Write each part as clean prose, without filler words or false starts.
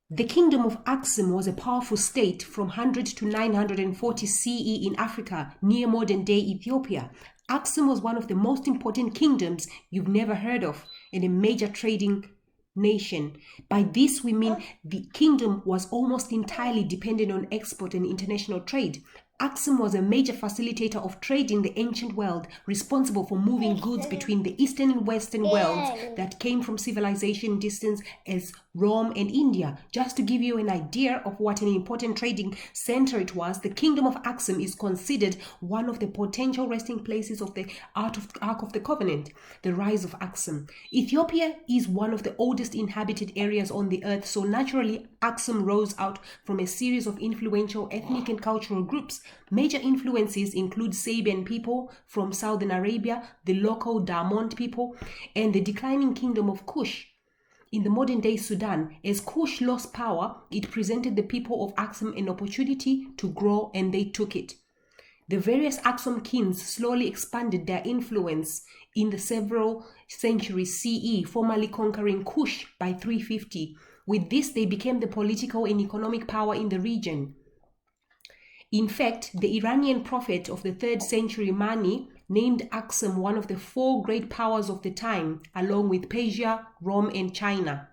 The kingdom of Axum was a powerful state from 100 to 940 CE in Africa, near modern-day Ethiopia. Axum was one of the most important kingdoms you've never heard of, and a major trading nation. By this we mean the kingdom was almost entirely dependent on export and international trade. Axum was a major facilitator of trade in the ancient world, responsible for moving goods between the eastern and western worlds that came from civilization distance as Rome and India. Just to give you an idea of what an important trading center it was, the kingdom of Axum is considered one of the potential resting places of the Ark of the Covenant. The rise of Axum. Ethiopia is one of the oldest inhabited areas on the earth, so naturally Axum rose out from a series of influential ethnic and cultural groups. Major influences include Sabian people from southern Arabia, the local Damont people, and the declining kingdom of Kush. In the modern-day Sudan, as Kush lost power, it presented the people of Axum an opportunity to grow, and they took it. The various Axum kings slowly expanded their influence in the several centuries CE, formally conquering Kush by 350. With this, they became the political and economic power in the region. In fact, the Iranian prophet of the 3rd century Mani named Axum one of the 4 great powers of the time, along with Persia, Rome, and China.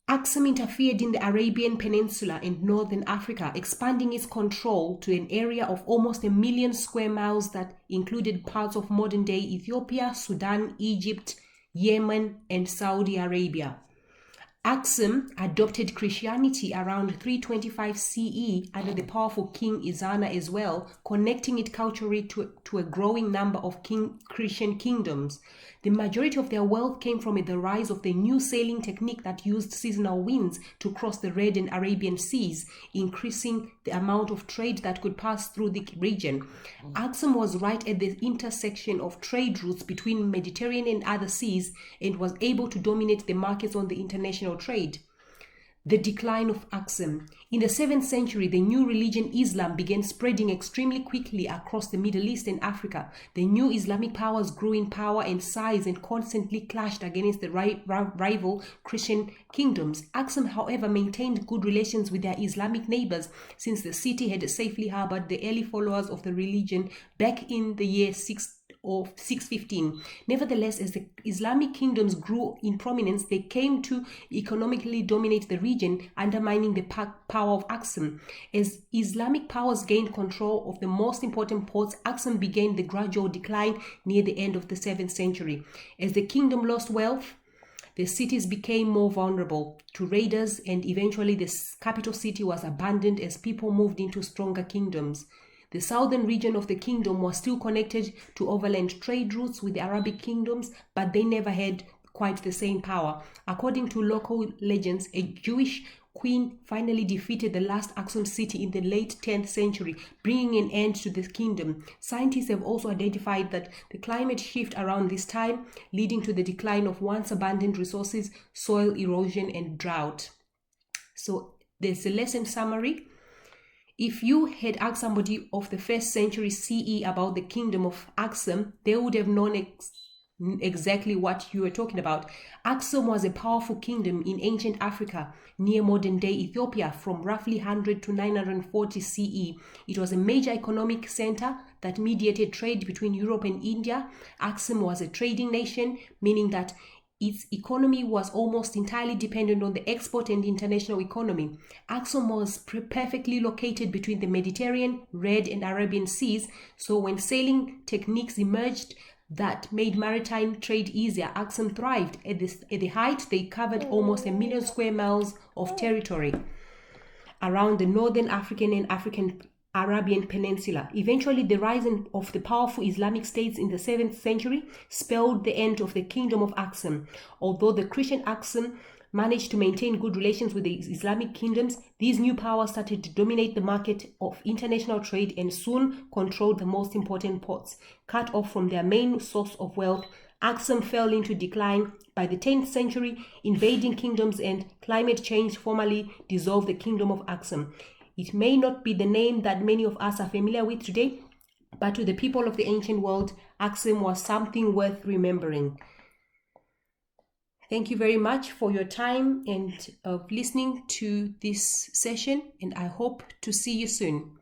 Axum interfered in the Arabian Peninsula and northern Africa, expanding its control to an area of almost 1 million square miles that included parts of modern-day Ethiopia, Sudan, Egypt, Yemen, and Saudi Arabia. Axum adopted Christianity around 325 CE under the powerful King Ezana as well, connecting it culturally to a growing number of Christian kingdoms. The majority of their wealth came from the rise of the new sailing technique that used seasonal winds to cross the Red and Arabian seas, increasing the amount of trade that could pass through the region. Axum was right at the intersection of trade routes between Mediterranean and other seas, and was able to dominate the markets on the international trade. The decline of Axum. In the 7th century, the new religion Islam began spreading extremely quickly across the Middle East and Africa. The new Islamic powers grew in power and size and constantly clashed against the rival Christian kingdoms. Axum, however, maintained good relations with their Islamic neighbors, since the city had safely harbored the early followers of the religion back in the year 615. Nevertheless, as the Islamic kingdoms grew in prominence, they came to economically dominate the region, undermining the power of Axum. As Islamic powers gained control of the most important ports, Axum began the gradual decline near the end of the 7th century. As the kingdom lost wealth, the cities became more vulnerable to raiders, and eventually the capital city was abandoned as people moved into stronger kingdoms. The southern region of the kingdom was still connected to overland trade routes with the Arabic kingdoms, but they never had quite the same power. According to local legends, a Jewish queen finally defeated the last Axum city in the late 10th century, bringing an end to the kingdom. Scientists have also identified that the climate shift around this time, leading to the decline of once abundant resources, soil erosion, and drought. So there's a lesson summary. If you had asked somebody of the 1st century CE about the kingdom of Axum, they would have known exactly what you were talking about. Axum was a powerful kingdom in ancient Africa, near modern-day Ethiopia, from roughly 100 to 940 CE. It was a major economic center that mediated trade between Europe and India. Axum was a trading nation, meaning that its economy was almost entirely dependent on the export and international economy. Axum was perfectly located between the Mediterranean, Red, and Arabian seas, so when sailing techniques emerged that made maritime trade easier, Axum thrived. At the height, they covered almost 1 million square miles of territory around the northern African and Arabian Peninsula. Eventually, the rise of the powerful Islamic states in the 7th century spelled the end of the kingdom of Axum. Although the Christian Axum managed to maintain good relations with the Islamic kingdoms, these new powers started to dominate the market of international trade and soon controlled the most important ports. Cut off from their main source of wealth, Axum fell into decline. By the 10th century, invading kingdoms and climate change formally dissolved the kingdom of Axum. It may not be the name that many of us are familiar with today, but to the people of the ancient world, Axum was something worth remembering. Thank you very much for your time and of listening to this session, and I hope to see you soon.